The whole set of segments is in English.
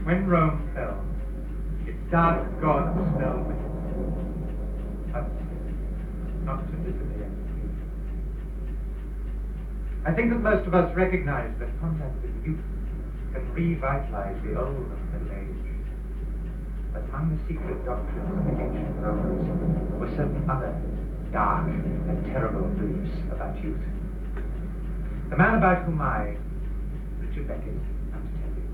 When Rome fell, its dark gods fell with it. But not simplicity and peace. I think that most of us recognize that contact with youth can revitalize the old and middle age. But among the secret doctrines of the ancient Romans were certain other dark and terrible beliefs about youth. The man about whom I, Richard Beckett, am to tell you,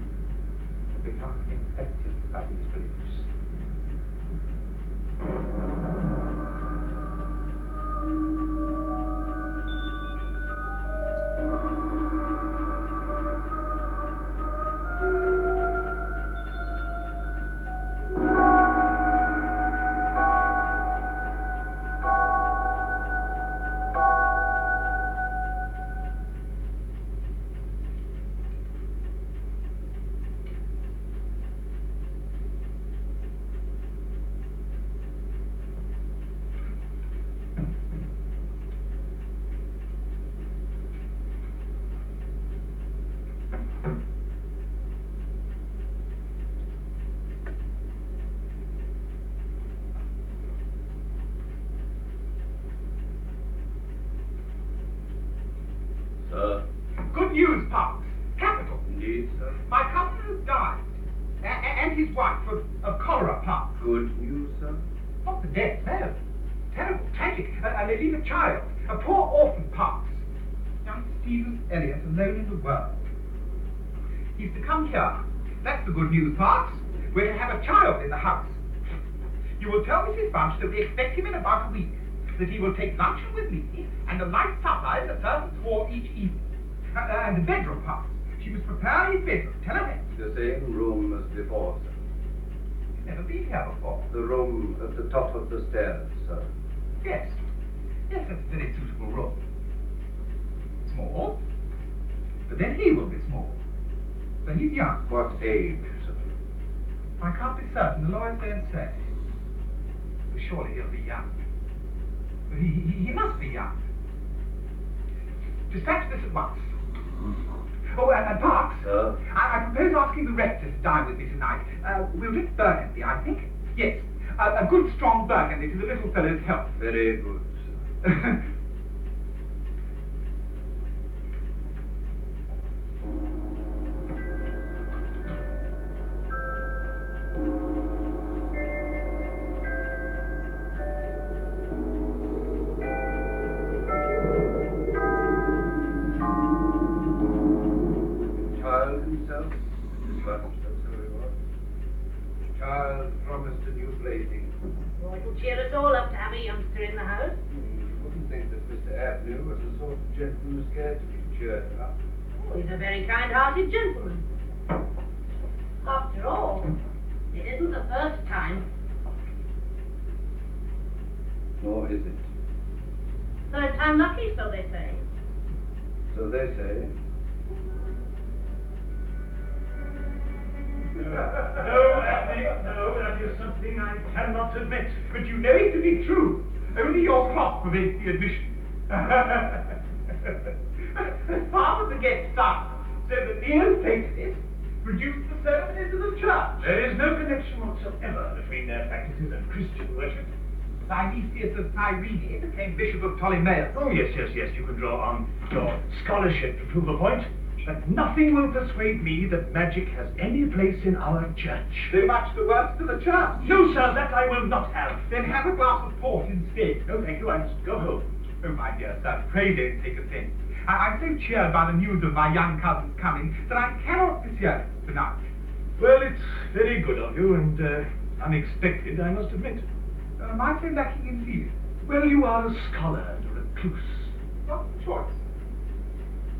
had become infected by these beliefs. Good news, Parks. Capital. Indeed, sir. My cousin has died. And his wife of cholera, Parks. Good news, sir. Not the death, no. Terrible, tragic. And they leave a child. A poor orphan, Parks. Young Stephen Elliot, alone in the world. He's to come here. That's the good news, Parks. We're to have a child in the house. You will tell Mrs. Bunch that we expect him in about a week. That he will take luncheon with me, and a light supper in the servants' hall each evening. And the bedroom, Parks. She must prepare his bedroom. Tell her that. The same room as before, sir. You've never been here before. The room at the top of the stairs, sir. Yes. Yes, that's a very suitable room. Small. But then he will be small. For he's young. What age, sir? I can't be certain. The lawyers don't say. But surely he'll be young. But he must be young. Dispatch this at once. Oh, and Parks, I propose asking the rector to dine with me tonight. We'll drink Burgundy, I think. Yes, a good strong Burgundy to the little fellow's health. Very good, sir. Gentleman scared to be cheered up. Oh, he's a very kind-hearted gentleman. After all, it isn't the first time. Nor is it. Third time lucky, so they say. So they say. No, Annie, no, that is something I cannot admit. But you know it to be true. Only your clock prevents the admission. Father gets started, so that neo-Platonists reduce the ceremonies of the church. There is no connection whatsoever between their practices and Christian worship. Dionysius of Cyrene became Bishop of Ptolemais. Oh, yes, you can draw on your scholarship to prove a point. But nothing will persuade me that magic has any place in our church. So much the worse for the church. No, sir, that I will not have. Then have a glass of port instead. No, thank you, I must go home. Oh, my dear sir, pray don't take offence. I'm so cheered by the news of my young cousin's coming that I cannot be serious tonight. Well, it's very good of you, and unexpected, I must admit. Am I so lacking in feeling? Well, you are a scholar and a recluse. What choice?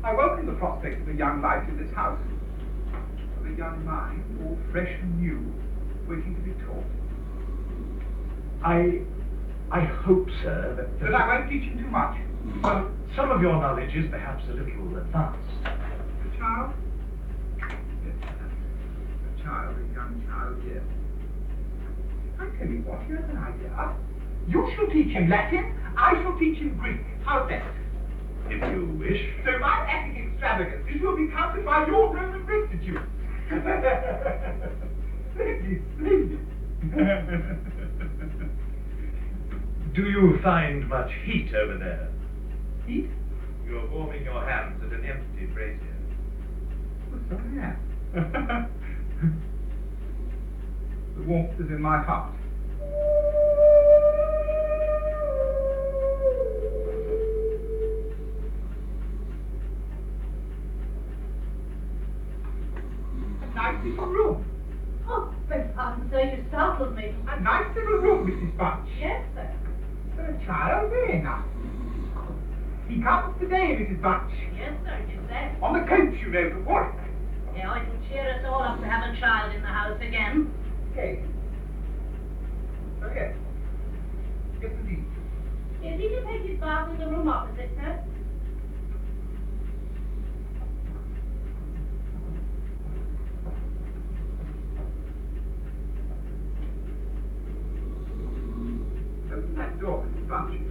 I welcome the prospect of a young life in this house. Of a young mind, all fresh and new, waiting to be taught. I hope, sir, that I won't teach him too much. Well, some of your knowledge is perhaps a little advanced. The child? Yes, a child, a young child, yes. I tell you what, here's an idea. You shall teach him Latin, I shall teach him Greek. How's that? If you wish. So my acting extravagances will be counted by your Roman rectitude. Splendid, splendid. Do you find much heat over there? Heat? You're warming your hands at an empty brazier. Oh, so I am. The warmth is in my heart. A nice little room. Oh, beg pardon, sir, you startled me. A nice little room, Mrs. Bunch. Yes, sir. For a child, very nice. He comes today, Mrs. Bunch. Yes, sir, you said. On the coach, you know, to Warwick. Yeah, it'll cheer us all up to have a child in the house again. Okay. Oh, yes. Yes, indeed. Is he to take his bath in the room opposite, sir? Open that door, Mrs. Bunch.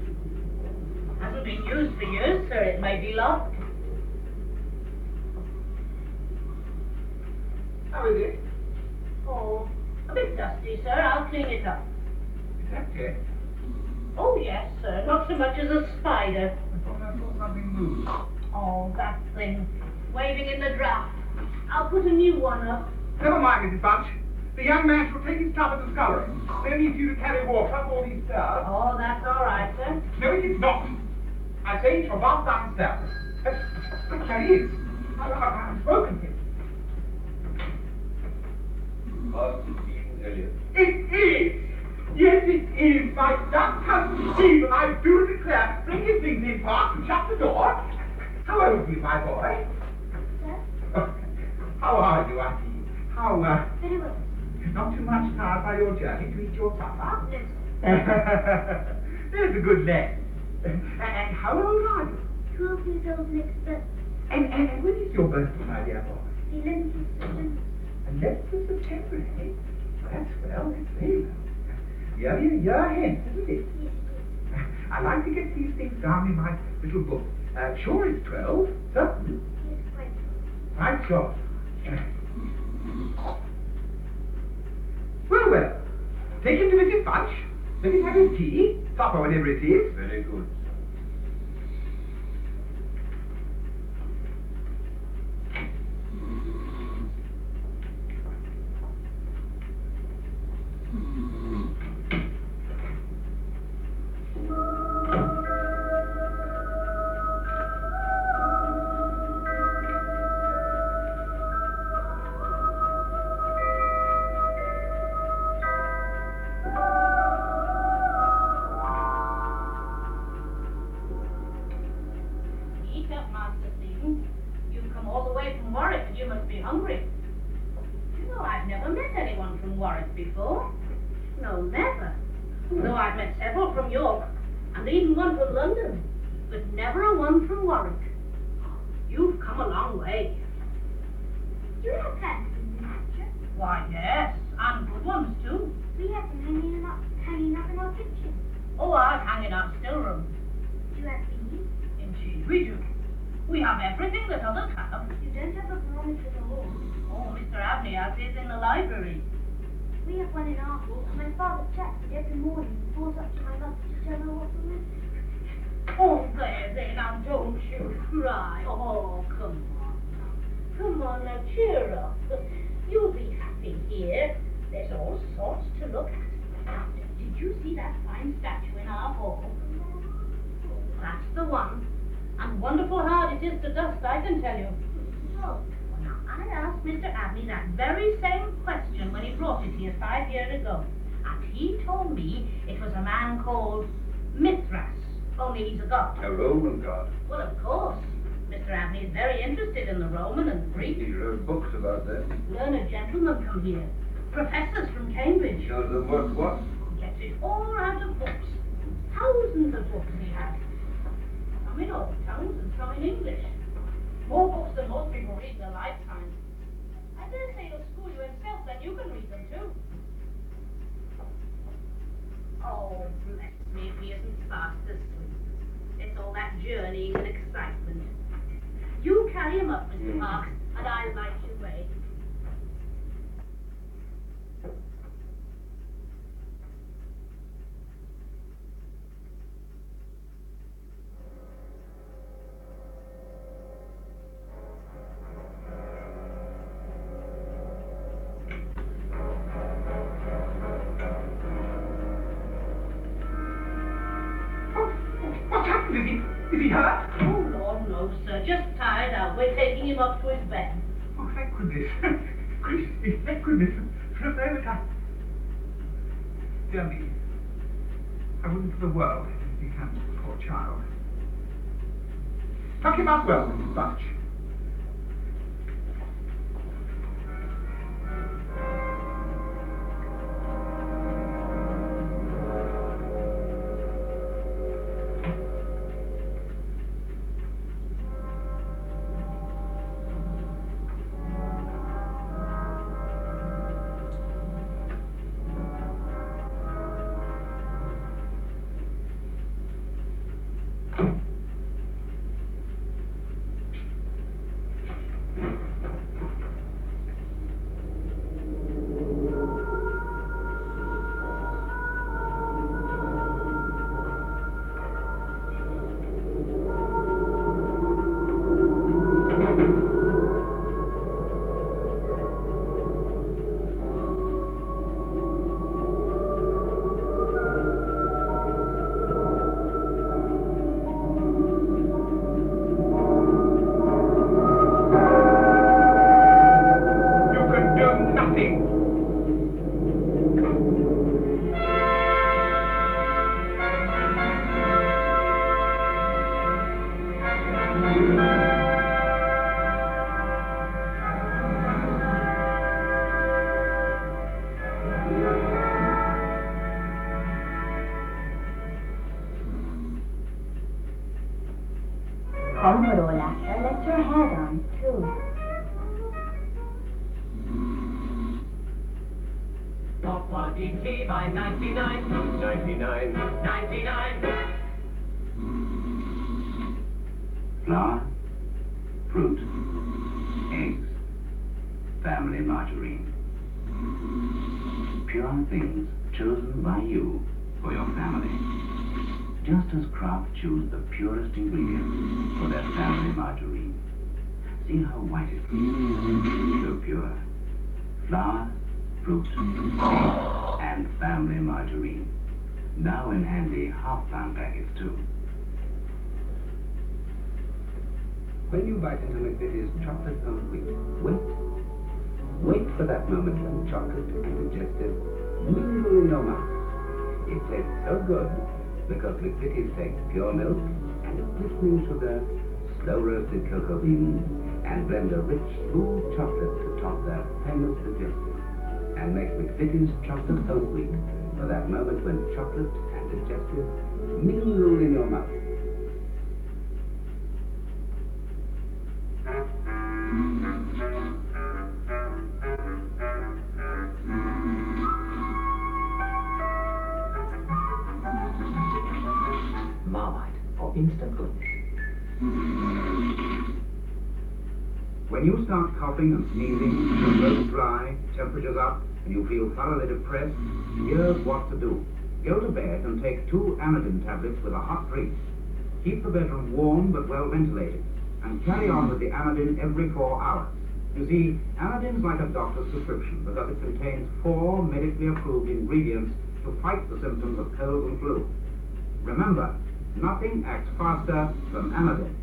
Hasn't been used for years, sir. It may be locked. How is it? Oh, a bit dusty, sir. I'll clean it up. Is that it? Oh, yes, sir. Not so much as a spider. I thought something moved. Oh, that thing. Waving in the draught. I'll put a new one up. Never mind, Mrs. Bunch. The young man shall take his tub at the scullery. No need for you to carry water up all these stairs. Oh, that's all right, sir. No, it is not. I say he shall bath downstairs. But there he is. I've spoken to him. Master Stephen Elliot. It is! Yes, it is! My young cousin Stephen, I do declare. Bring his things in, Park, and shut the door. How old are you, my boy? Sir? Oh, how are you, Auntie? How, Very well. not too much tired by your journey to eat your supper? Yes. There's a good lad. And how old are you? 12 years old next birthday. And when is your birthday, my dear boy? 11th of September. 11th of September, eh? That's well, that's very well. You're hence, isn't it? Yes, I like to get these things down in my little book. Sure it's 12, certain. yes, quite. Right, sure. Well. Take him to Mrs. Bunch. Let him have his tea, supper, whatever it is. Very good. Eat up, Master Stephen. You've come all the way from Warwick and you must be hungry. You know, I've never met anyone from Warwick before. No, never. Though I've met several from York, and even one from London, but never a one from Warwick. You've come a long way. Do you have plants in the picture? Why, yes, and good ones too. We have them hanging up in our kitchen. Oh, I'll hang it out still room. Do you have bees? Indeed, we do. We have everything that others have. You don't have a barometer in the hall. Oh, Mr. Abney has his in the library. We have one in our hall. My father checks it every morning before up to my mother to tell her what the weather is. Oh, there, now, don't you cry. Oh, come on now. Come on now, cheer up. You'll be happy here. There's all sorts to look at. Now, did you see that fine statue in our hall? That's the one. And wonderful hard it is to dust, I can tell you. Oh, Well, now, I asked Mr. Abney that very same question when he brought it here 5 years ago. And he told me it was a man called Mithras, only he's a god. A Roman god. Well, of course. Mr. Abney is very interested in the Roman and Greek. He wrote books about that. Learned gentlemen come here. Professors from Cambridge. Shows them what? Gets it all out of books. Thousands of books he has. Some in old tongues and some in English. More books than most people read in their lifetime. I dare say he'll school you himself, then you can read them too. Oh, bless me if he isn't fast asleep. It's all that journeying and excitement. You carry him up, Mr. Parks, and I'll light your way. Is he hurt? Oh, Lord, no, sir. Just tired out. We're taking him up to his bed. Oh, thank goodness. Goodness, thank goodness. For a moment Dear me, I wouldn't for the world have anything happen to the poor child. Tuck him up well, Mrs. Bunch. Let your head on, too. Top quality tea by 99. 99. 99. Flour, fruit, eggs, family margarine. Pure things chosen by you for your family. Just as Kraft choose the purest ingredients for their family margarine. See how white it is. So pure. Flour, fruit, eggs, and family margarine. Now in handy half-pound packets too. When you bite into McVitie's chocolate whole wheat, wait for that moment when chocolate and digestive mingle in your mouth. It tastes so good because McVitie's takes pure milk and glistening sugar, slow-roasted cocoa beans, and blend a rich, smooth chocolate to top their famous digestive, and makes McVitie's chocolate whole wheat for that moment when chocolate and digestive mingle in your mouth. Marmite for instant goodness. When you start coughing and sneezing, your throat dry, temperature's up, and you feel thoroughly depressed, here's what to do. Go to bed and take 2 Anodin tablets with a hot drink. Keep the bedroom warm but well ventilated, and carry on with the Anodin every 4 hours. You see, Anodin's like a doctor's prescription because it contains 4 medically approved ingredients to fight the symptoms of cold and flu. Remember, nothing acts faster than Anodin.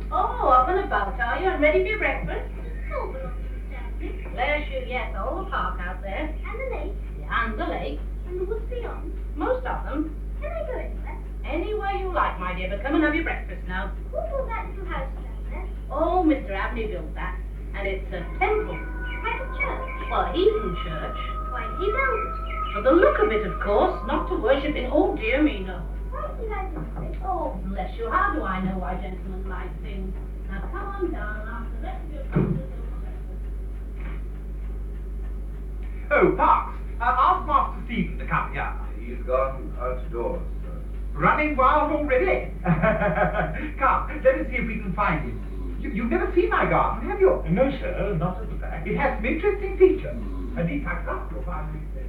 Oh, up and about, are you? And ready for your breakfast? Oh, belongs to Stanley. Bless you, yes, all the park out there. And the lake. Yeah, and the lake. And the woods beyond. Most of them. Can I go anywhere? Anywhere you like, my dear, but come and have your breakfast now. Who built that little house down there? Oh, Mr. Abney built that. And it's a temple. Like a church. Well, a heathen church. Why did he build it? For the look of it, of course, not to worship in. Oh, dear me, no. Why did I build it? Oh, bless you, how do I know why gentlemen like things? Now come on down after the rest of your breakfast. Oh, Parks, ask Master Stephen to come here. He's gone outdoors, sir. Running wild already? Come, let us see if we can find him. You've never seen my garden, have you? No, sir, not at the back. It has some interesting features. And he tucks up, you'll find me safely.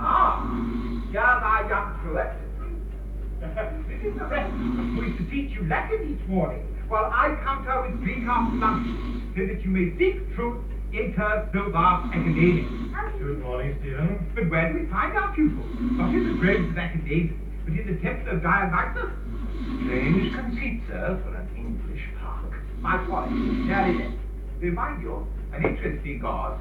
Ah, you're my young truant. This is the rest who is to teach you Latin each morning, while I counter with Greek after lunch, so that you may seek truth inter silva academia. Good morning, Stephen. But where do we find our pupils? Not in the groves of academia, but in the temple of Dionysus. Strange conceit, sir, for an English park. My point, nearly less. Remind you, an interesting god.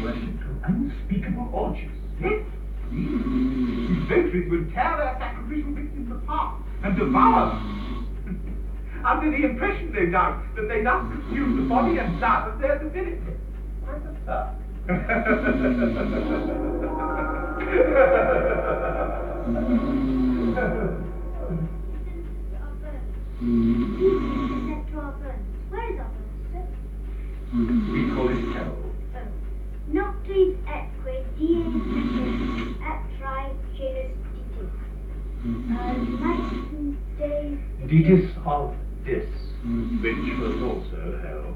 Worship to unspeakable orgies. Yes, these votaries would tear their sacrificial victims apart and devour them. Under the impression, no doubt, that they thus consume the body and blood of their divinity. Quite absurd. Where is our bird, sir? We call it hell. Noctis etque dies atri genus ditis. Ditis of dis, which was also hell.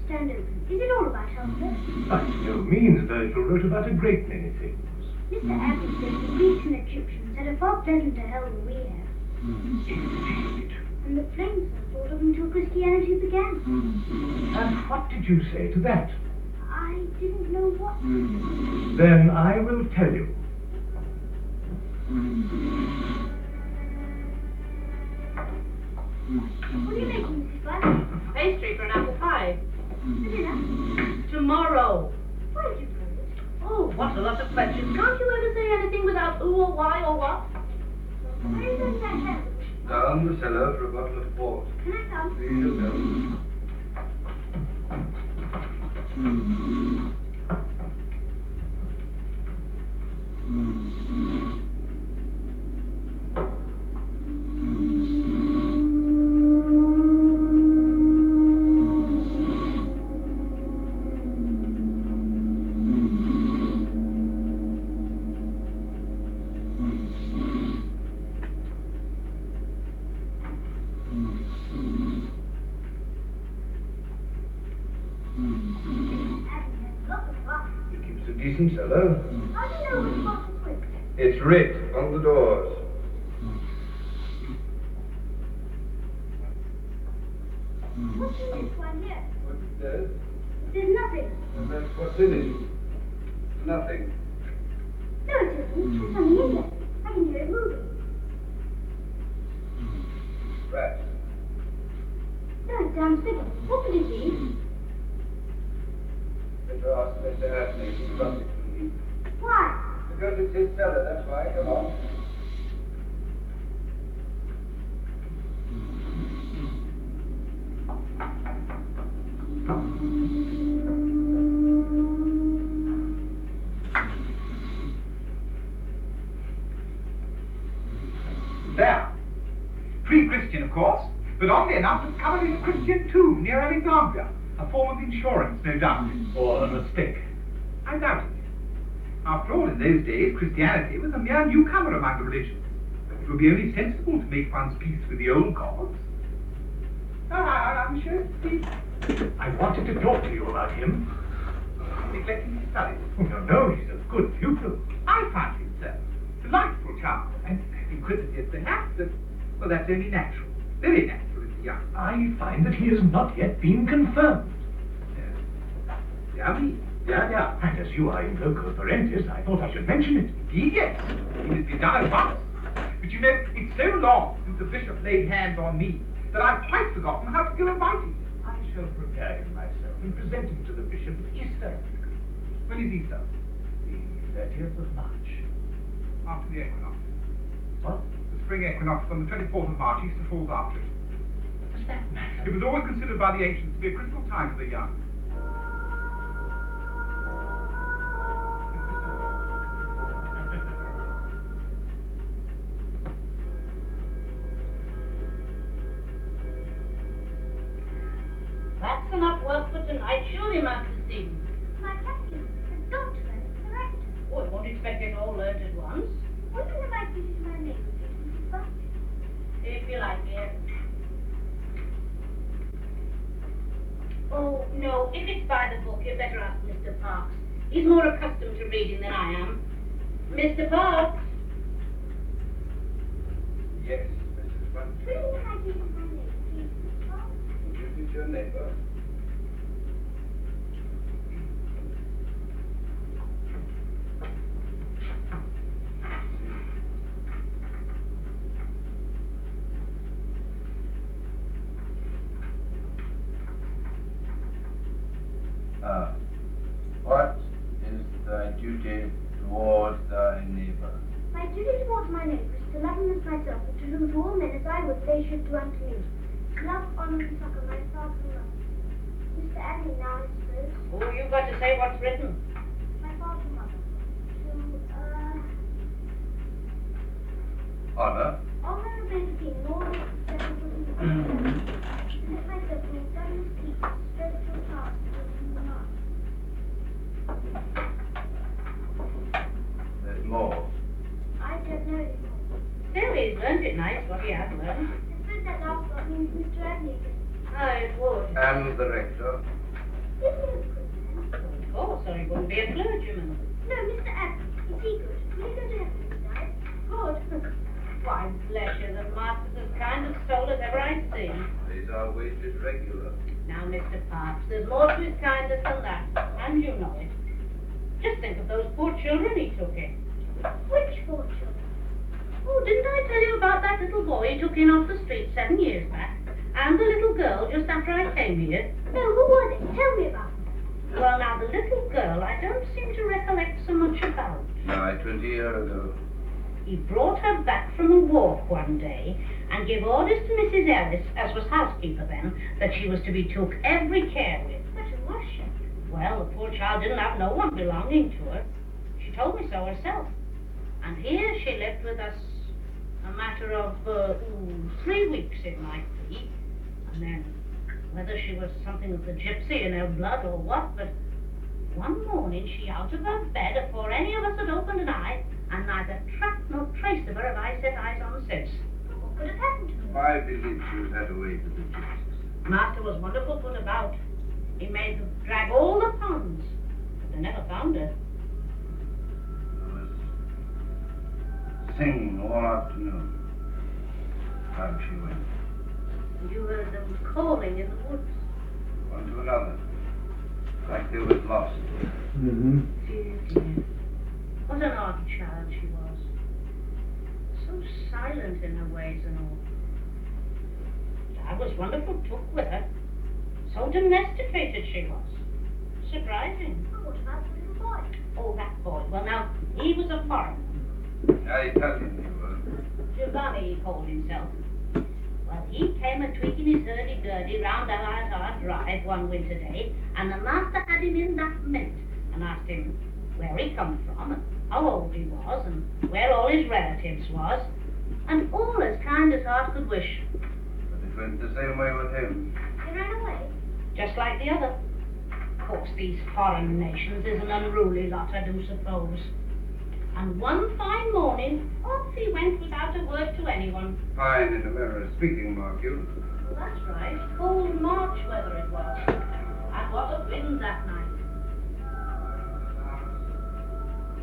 Stand open. Is it all about hell, sir? By no means. Virgil wrote about a great many things. Mr. Abbott says the Greeks and Egyptians had a far pleasanter hell than we have. Indeed. And the flames were thought of until Christianity began. And what did you say to that? I didn't know what. Then I will tell you. What are you making, Mrs. Black? Pastry for an apple pie. For dinner? Tomorrow. Why did you bring it? Oh, what a lot of questions. Can't you ever say anything without who or why or what? Where is that hell? Down the cellar for a bottle of port. Can I come? Please go. It keeps a decent cellar. How do you know which box is which? It's writ on the doors. What's in this one here? What it says? There's nothing. And that's what's in it. Nothing. No, it isn't. There's something in there. I can hear it moving. Rats. No, it sounds bigger. What could it be? Better ask Mr. Anthony. He runs it for me. Why? Because it's his cellar, that's why. Come on. There. Pre-Christian, of course, but oddly enough, discovered in a Christian tomb near Alexandria. A form of insurance, no doubt. Or a mistake. I doubt it. After all, in those days, Christianity was a mere newcomer among the religions. It would be only sensible to make one's peace with the old gods. I'm sure Steve I wanted to talk to you about him. neglecting his studies. No, he's a good pupil. I find him so. Delightful child, and inquisitive perhaps, but, well, that's only natural. Very natural in the young. I find that he has not yet been confirmed. Yeah. And as you are in loco parentis, I thought I should mention it. Indeed, yes. It must be done at once. But you know, it's so long since the bishop laid hands on me that I've quite forgotten how to go about it. I shall prepare him myself and present him to the bishop at Easter. When is Easter? The 30th of March. After the equinox. What? The spring equinox on the 24th of March, Easter falls after it. What does that matter? It was always considered by the ancients to be a critical time for the young. That's enough work for tonight, surely, Master Stephen. My catechism. The doctor and the rector. Oh, I won't expect it all learned at once. Wouldn't have I visited my neighbour, Mrs. Buck? If you like, dear. Oh, no, if it's by the book, you'd better ask Mr. Parks. He's more accustomed to reading than I am. Mr. Parks? Yes, Mrs. Bunch. Really, I give you my name, please, Miss Fox? Introduce your neighbor. What is thy duty towards thy neighbor? My duty towards my neighbour is to love him as myself, and to do to all men as I would they should do unto me. Love, honour, and succour my father and mother. Mr. Agnew now, I suppose. Oh, you've got to say what's written. My father and mother. Honor. Honour and obey the all that seven put in the let myself be in government's keep, spiritual task, in the mark. There's more. I don't know anymore. Still, he's learned it nice, what he has learned. I suppose that last part means Mr. Agnew again. Ah, it would. And the rector. Is he a good man? Of course, or he wouldn't be a clergyman. No, Mr. Agnew. Is he good? Will he go to heaven when he dies? Good. Why, bless you, the master's as kind a soul as ever I've seen. These are wages regular. Now, Mr. Parks, there's more to his kindness than that, and you know it. Just think of those poor children he took in. Which four children? Oh, didn't I tell you about that little boy he took in off the street 7 years back? And the little girl just after I came here? No, who were they? Tell me about them. Well, now, the little girl I don't seem to recollect so much about. Nigh 20 years ago. He brought her back from a walk one day and gave orders to Mrs. Ellis, as was housekeeper then, that she was to be took every care with. But who was she? Well, the poor child didn't have no one belonging to her. She told me so herself. And here she lived with us a matter of 3 weeks, it might be. And then, whether she was something of the gypsy in her blood or what, but one morning she out of her bed afore any of us had opened an eye, and neither track nor trace of her have I set eyes on since. What could have happened to her? I believe she was that away to the gypsies. Master was wonderful put about. He made them drag all the ponds, but they never found her. I was singing all afternoon. Time she went. You heard them calling in the woods. One to another. Like they was lost. Mm-hmm. Dear, dear. What an odd child she was. So silent in her ways and all. I was wonderful took with her. So domesticated she was. Surprising. Oh, what about the little boy? Oh, that boy. Well, now, he was a foreigner. Italian he was. Giovanni, he called himself. Well, he came a tweaking his hurdy-gurdy round our drive one winter day, and the master had him in that minute and asked him where he come from, and how old he was, and where all his relatives was, and all as kind as heart could wish. But it went the same way with him. He ran away. Just like the other. Of course, these foreign nations is an unruly lot, I do suppose. And one fine morning, off he went without a word to anyone. Fine in a manner of speaking, mark you. Well, that's right. Cold March weather it was. And what a wind that night.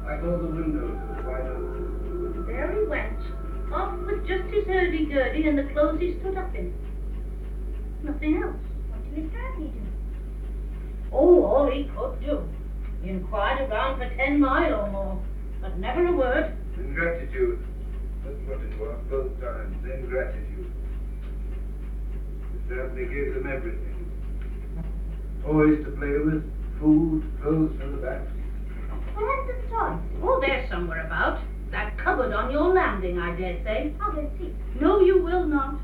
Like all the windows were wide open. There he went, off with just his hurdy-gurdy and the clothes he stood up in. Nothing else. What did Mr. Agnew do? Oh, all he could do. He inquired around for 10 mile or more, but never a word. Ingratitude. That's what it was, both times. Ingratitude. It certainly gave them everything. Toys to play with, food, clothes for the back. What happened to the toys? Oh, they're somewhere about. That cupboard on your landing, I dare say. I'll go see. No, you will not.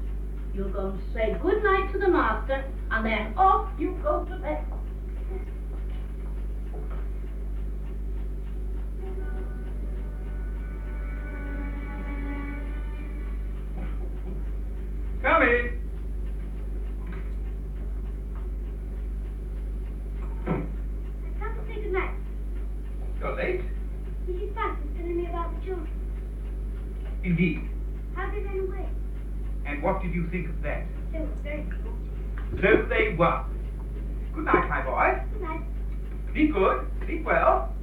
You'll go and say good night to the master, and then off you go to bed. Come in. I've come to say good night. You're late. Mrs. Banks is telling me about the children. Indeed. How they ran away. And what did you think of that? They were very naughty. So they were. Good night, my boy. Good night. Be good. Sleep well.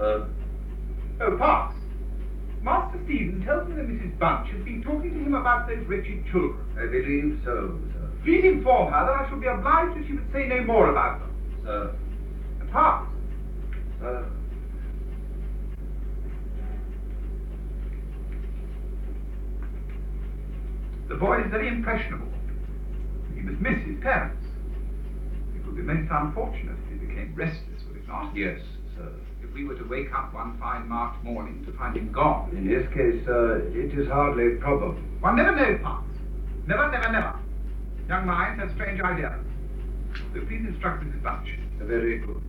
Oh, Parks. Master Stephen tells me that Mrs. Bunch has been talking to him about those wretched children. I believe so, sir. Please inform her that I shall be obliged if she would say no more about them. Sir. And Parks. The boy is very impressionable. He must miss his parents. It would be most unfortunate if he became restless, would it not? Yes, sir. If we were to wake up one fine March morning to find him gone. In his case, it is hardly probable. One never knows, Parks. Never, never, never. Young minds have strange ideas. So please instruct Mrs. Bunch. Very good.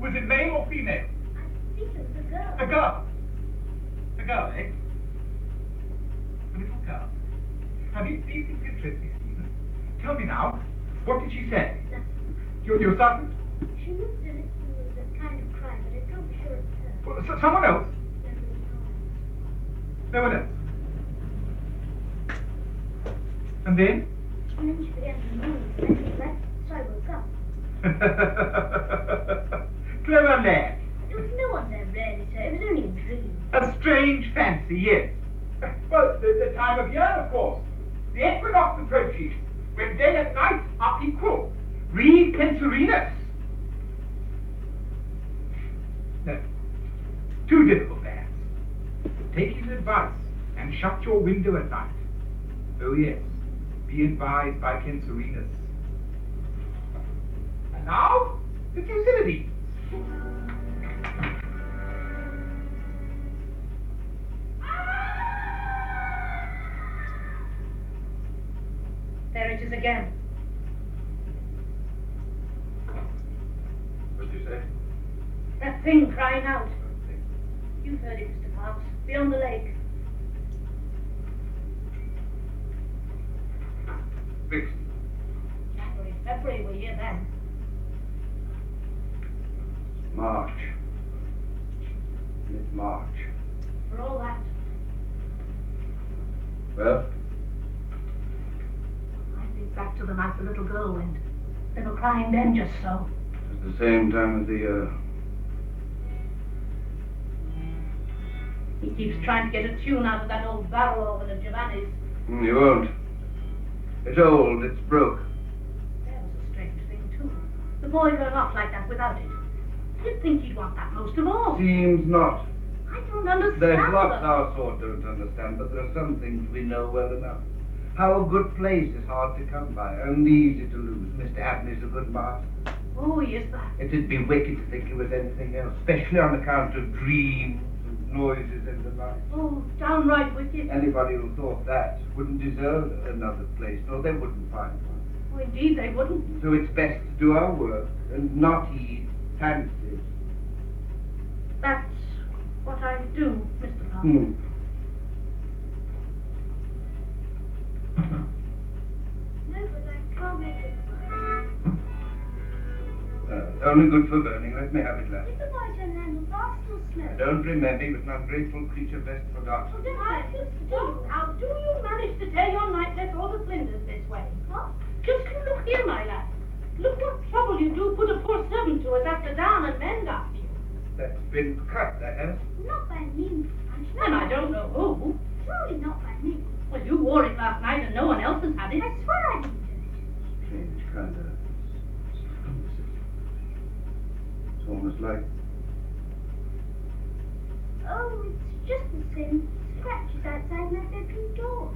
Was it male or female? I think it was a girl. A girl? A girl, eh? A little girl. Now, these things interest me, Stephen. Tell me now, what did she say? Your son? She looked as if she was a kind of cry, but I can't be sure it's her. Well, someone else? No one else? And then? And then she began to move, and she left, so I woke up. Clever lad. There was no one there really, sir. It was only a dream. A strange fancy, yes. Well, the time of year, of course. The equinox approaches, when day and night are equal. Read Censorinus. No. Too difficult, lads. Take his advice and shut your window at night. Oh, yes. Be advised by Censorinus. And now, the Thucydides. There it is again. What did you say? That thing crying out. You've heard it, Mr. Parks. Beyond the lake. Fixed. January, February were here then. March. Mid-March. For all that, Well? I think back to the night the little girl went. They were crying then just so. It's the same time of the year. He keeps trying to get a tune out of that old barrel organ of Giovanni's. You won't. It's old, it's broke. That was a strange thing, too. The boy going off like that without it. You'd think he'd want that most of all. Seems not. I don't understand. There's lots our sort don't understand, but there are some things we know well enough. How a good place is hard to come by, only easy to lose. Mr. Abney's a good master. Oh, yes, sir. It'd be wicked to think he was anything else, especially on account of dreams and noises and the like. Oh, downright wicked. Anybody who thought that wouldn't deserve another place, nor they wouldn't find one. Oh, indeed, they wouldn't. So it's best to do our work and not heed fancies. That's what I do, Mr. Parker. Hmm. No, but I can't make it. Only good for burning. Let me have it, lad. Mr. White and handle fast still I snow. don't remember. He was an ungrateful creature best forgot. Oh, don't I say just don't. How do you manage to tear your nightdress or the flinders this way? What? Just look here, my lad. Look what trouble you do put a poor servant to us after down and mend after you. That's been cut, that has. Not by me. And I don't know who. Surely not by me. Well, you wore it last night and no one else has had it. I swear I didn't do it. Strange kind of... It's almost like... Oh, it's just the same scratches outside my bedroom door.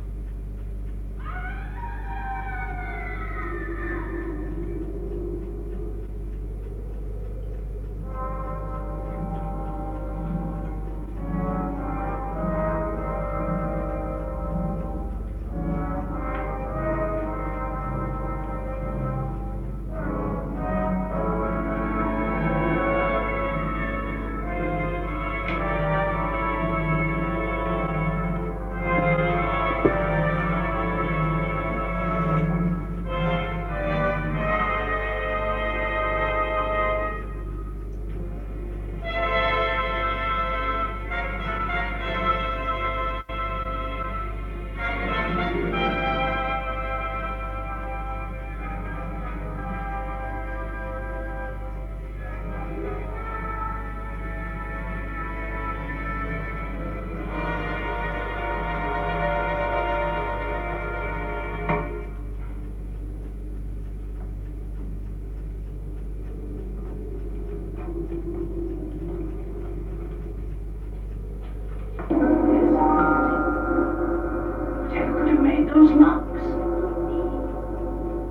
Whatever could have made those marks?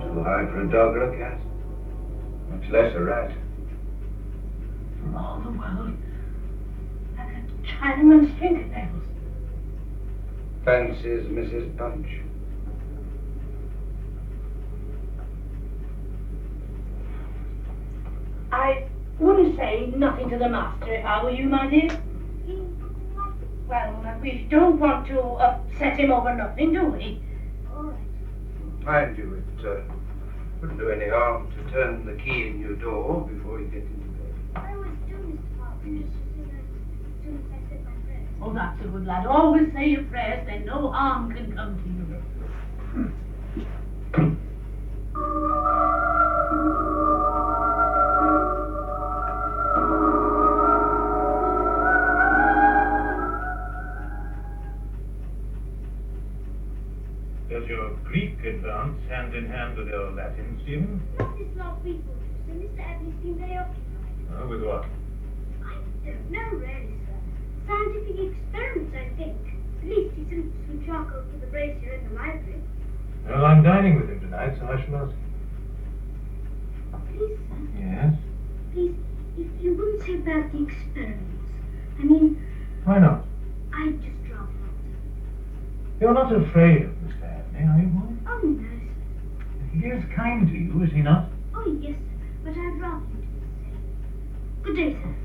Too high for a dog or a cat. Much less a rat. For all the world, like a Chinaman's fingernails. Fancies Mrs. Punch. I wouldn't say nothing to the master if I were you, my dear. Well, we don't want to upset him over nothing, do we? All right. Mind you, it wouldn't do any harm to turn the key in your door before you get into bed. I always do, Mr. Parker, just as soon as I said my prayers. Oh, that's a good lad. Always say your prayers, then no harm can come to you. Does your Greek advance hand in hand with your Latin, Stephen? Not this last week or two, so Mr. Abney's been very occupied. With what? I don't know, really, sir. Scientific experiments, I think. At least he sent some charcoal to the brazier in the library. Well, I'm dining with him tonight, so I shall ask him. Please, sir. Yes? Please, if you wouldn't say about the experiments. I mean, Why not? I'd just rather not. You're not afraid of Mr. Abney, are you, boy? Oh, no, sir. He is kind to you, is he not? Oh, yes, sir. But I'd rather you didn't say. Good day, sir.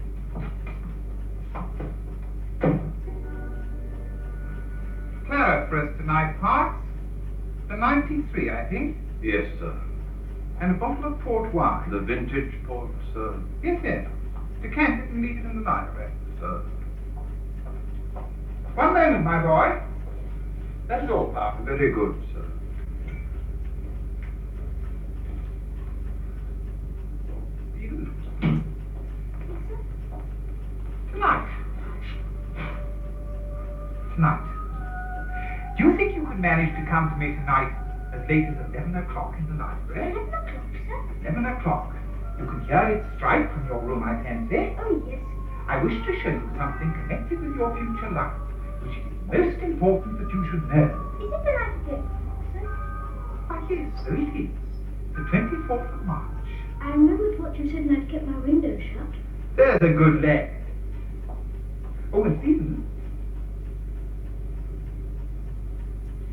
Claret for us tonight, Parks. The 93, I think. Yes, sir. And a bottle of port wine. The vintage port, sir. Yes, yes. Decant it and leave it in the library. Sir. One moment, my boy. That is all, Parker. Very good, sir. You. Tonight. Tonight. Do you think you could manage to come to me tonight as late as 11 o'clock in the library? 11 o'clock, sir? 11 o'clock. You can hear it strike from your room, I fancy. Oh, yes. I wish to show you something connected with your future life, which it is most important that you should know. Is it the night again, sir? yes, so it is. The 24th of March. I remembered what you said and I'd kept my window shut. There's a good lad. Oh, and Stephen,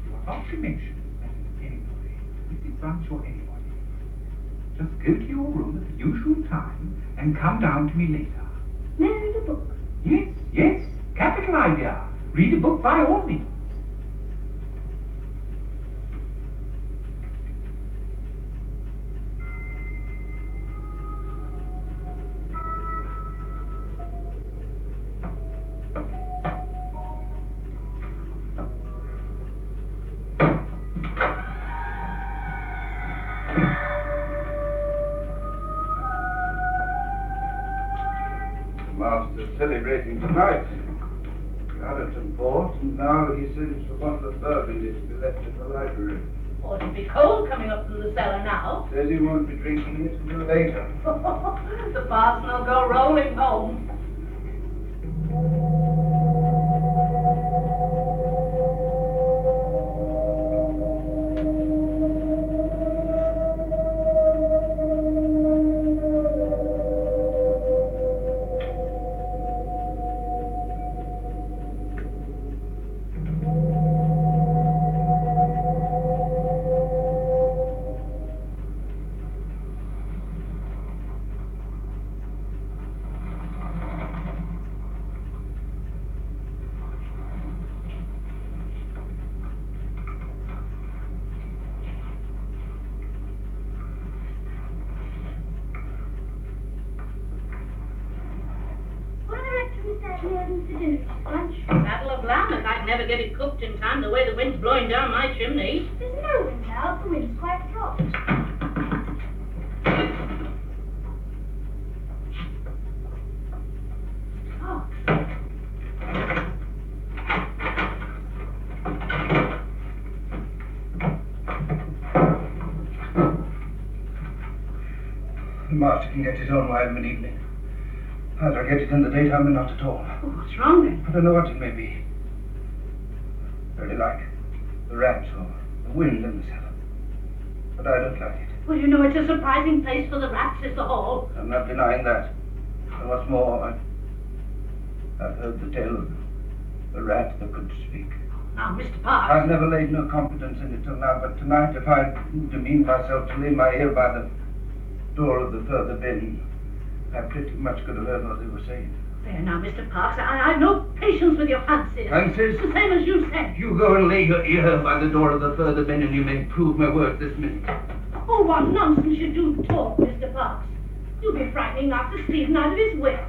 you are not to mention that to anybody, Mrs. Bunch or anybody. Just go to your room at the usual time and come down to me later. May I read a book? Yes, yes, capital idea. Read a book by all means. Master's celebrating tonight. Carrington Port, and now he sends for a bottle of bourbon to be left in the library. Ought to be cold coming up from the cellar now. Says he won't be drinking it until later. The parson will go rolling home. Battle of Lammas. I'd never get it cooked in time the way the wind's blowing down my chimney. There's no wind out. The wind's quite dropped. The master can get his own way of an evening. Either I get it in the daytime or not at all. Oh, what's wrong then? I don't know what it may be. Very like the rats or the wind in the cellar. But I don't like it. Well, you know, it's a surprising place for the rats, is the hall. I'm not denying that. And what's more, I've heard the tale of the rat that could speak. Now, Mr. Parks. I've never laid no confidence in it till now, but tonight if I demean myself to lay my ear by the door of the further bin, I pretty much could have heard what they were saying. There now, Mr. Parks, I've no patience with your fancies. Fancies? The same as you said. You go and lay your ear by the door of the further bin and you may prove my words this minute. Oh, what nonsense you do talk, Mr. Parks. You'll be frightening Master Stephen out of his wits.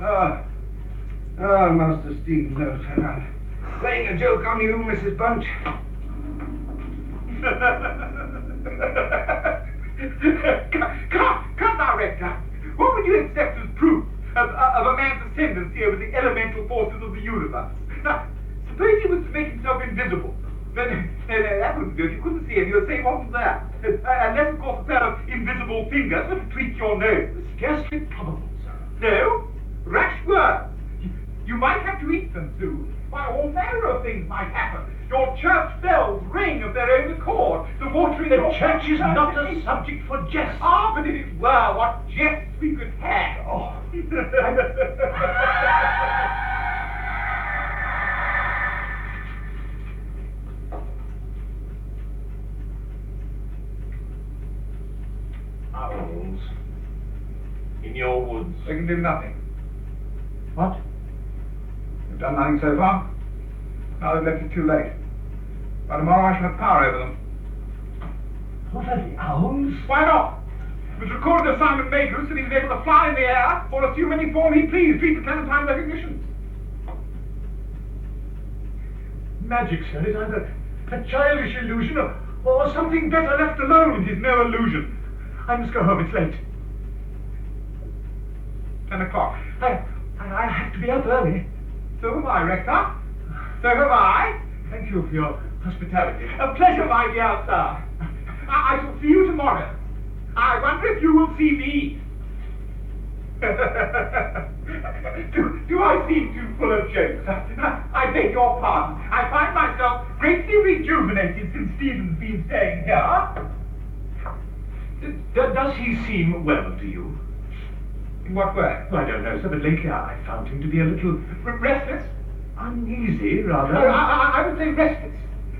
Master Stephen knows that I'm playing a joke on you, Mrs. Bunch. Come now, Rector. What would you accept as proof of a man's ascendancy over the elemental forces of the universe? Now, suppose he was to make himself invisible. Then that wouldn't do it. You couldn't see him. You were safe off there. Unless, of course, a pair of invisible fingers were to tweak your nose. Scarcely probable, sir. No? Rash words. You might have to eat them soon. Why, all manner of things might happen. Your church bells ring of their own accord. The watering The your church is not a subject for jest. Ah, but if it were, what jests we could have. Oh. Owls in your woods. They can do nothing. What? You've done nothing so far. Now they've left it too late. By tomorrow I shall have power over them. What are the owls? Why not? It was recorded of Simon Magus that he was able to fly in the air or assume any form he pleased, treat the Clementine recognition. Magic, sir, is either a childish illusion or something better left alone. It is no illusion. I must go home, it's late. 10 o'clock. I have to be up early. So have I, Rector. So have I. Thank you for your hospitality. A pleasure, my dear sir. I shall see you tomorrow. I wonder if you will see me. do I seem too full of jokes? I beg your pardon. I find myself greatly rejuvenated since Stephen's been staying here. Does he seem well to you? In what way? I don't know, sir, but lately I found him to be a little Restless? uneasy, rather. I would say restless.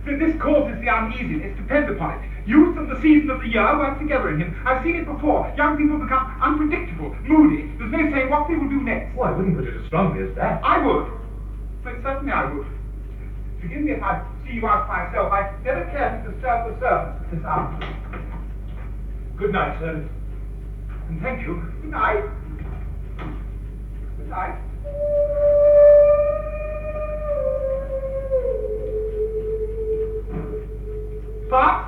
This causes the uneasiness, depend upon it. Youth and the season of the year work together in him. I've seen it before. Young people become unpredictable, moody. There's no saying what they will do next. Oh, I wouldn't put it as strongly as that. I would. But certainly I would. Forgive me if I see you out myself. I never care to disturb the servants at this hour. Good night, sir. And thank you. Good night. Good night. But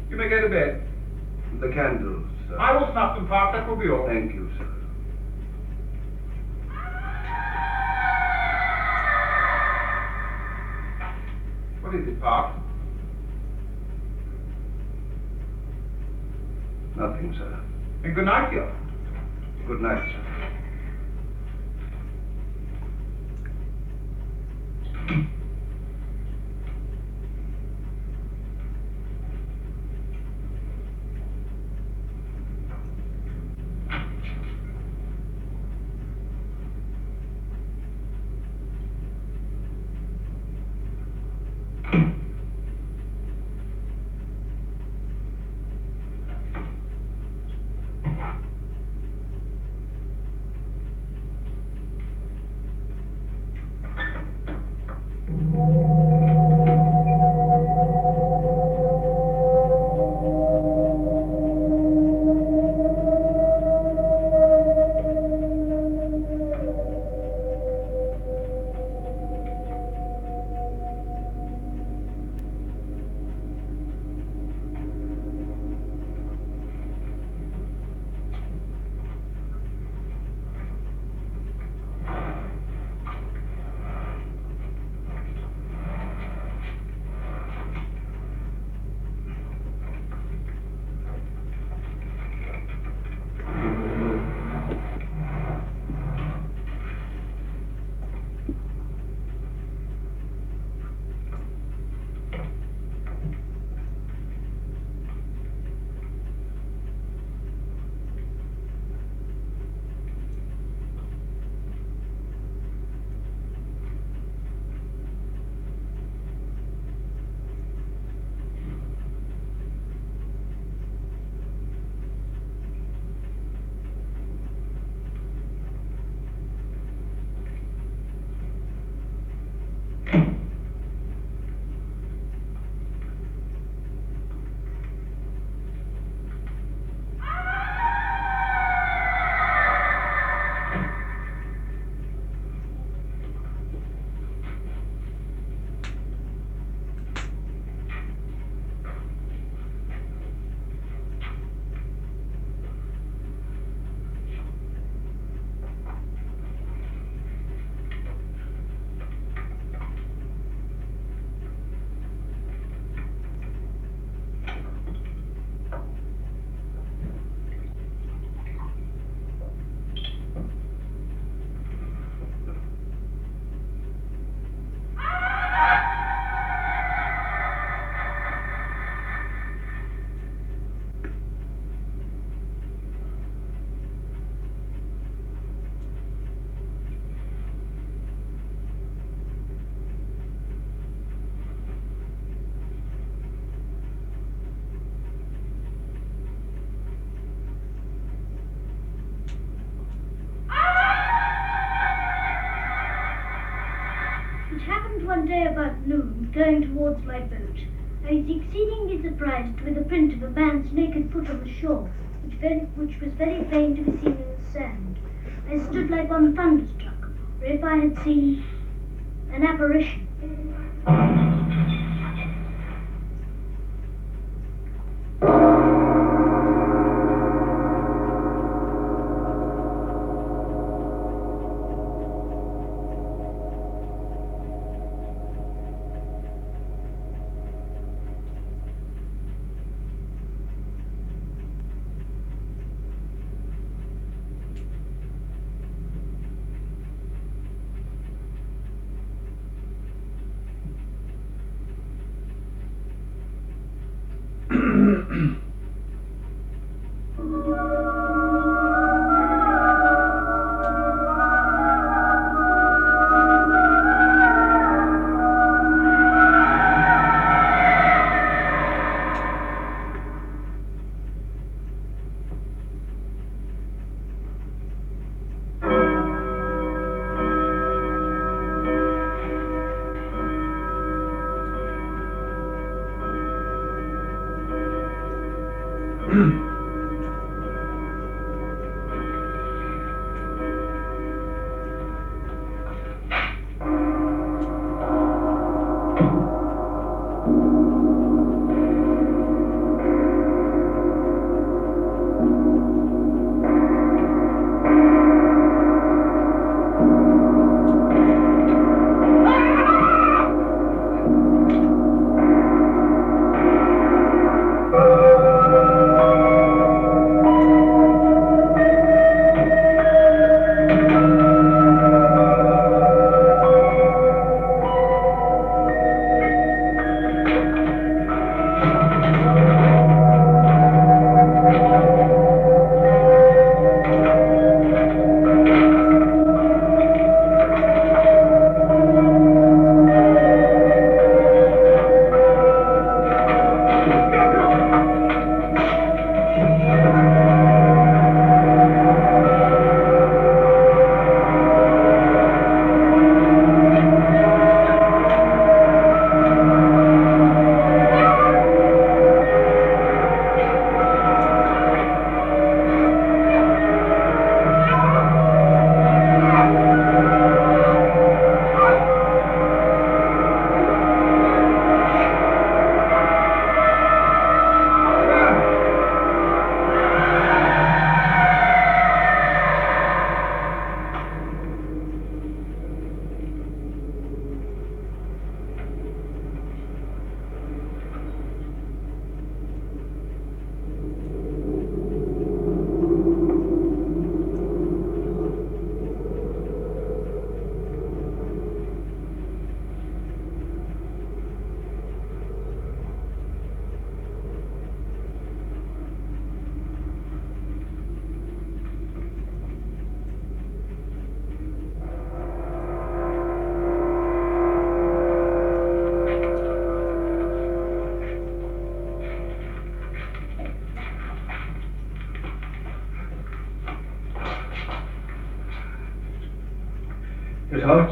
you may go to bed. The candles, sir. I will snuff them, Park. That will be all. Thank you, sir. What is it, Park? Nothing, sir. And good night, dear. Good night, sir. One day about noon, going towards my boat, I was exceedingly surprised with the print of a man's naked foot on the shore, which was very plain to be seen in the sand. I stood like one thunderstruck, or if I had seen an apparition.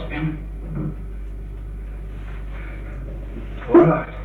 Austin. All right.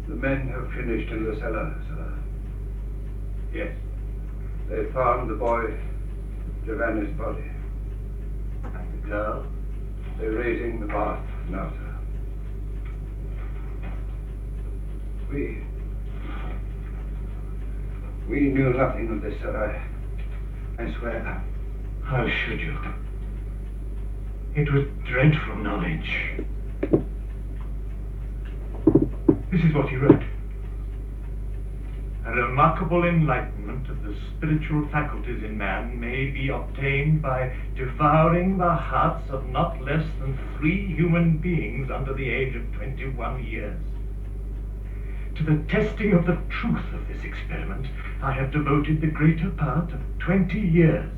The men have finished in the cellar, sir. Yes. They found the boy Giovanni's body. And the girl? They're raising the bath now, sir. We knew nothing of this, sir. I swear. How should you? It was dreadful knowledge. This is what he wrote. A remarkable enlightenment of the spiritual faculties in man may be obtained by devouring the hearts of not less than 3 human beings under the age of 21 years. To the testing of the truth of this experiment, I have devoted the greater part of 20 years,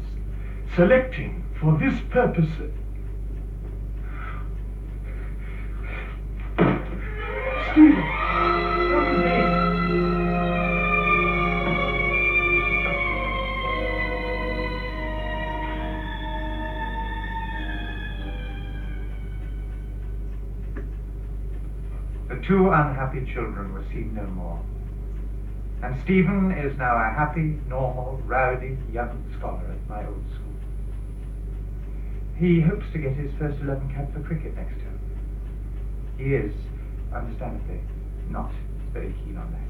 selecting for this purpose... Stephen! Come to me! The 2 unhappy children were seen no more. And Stephen is now a happy, normal, rowdy young scholar at my old school. He hopes to get his first 11 cap for cricket next term. He is, understandably, not very keen on that.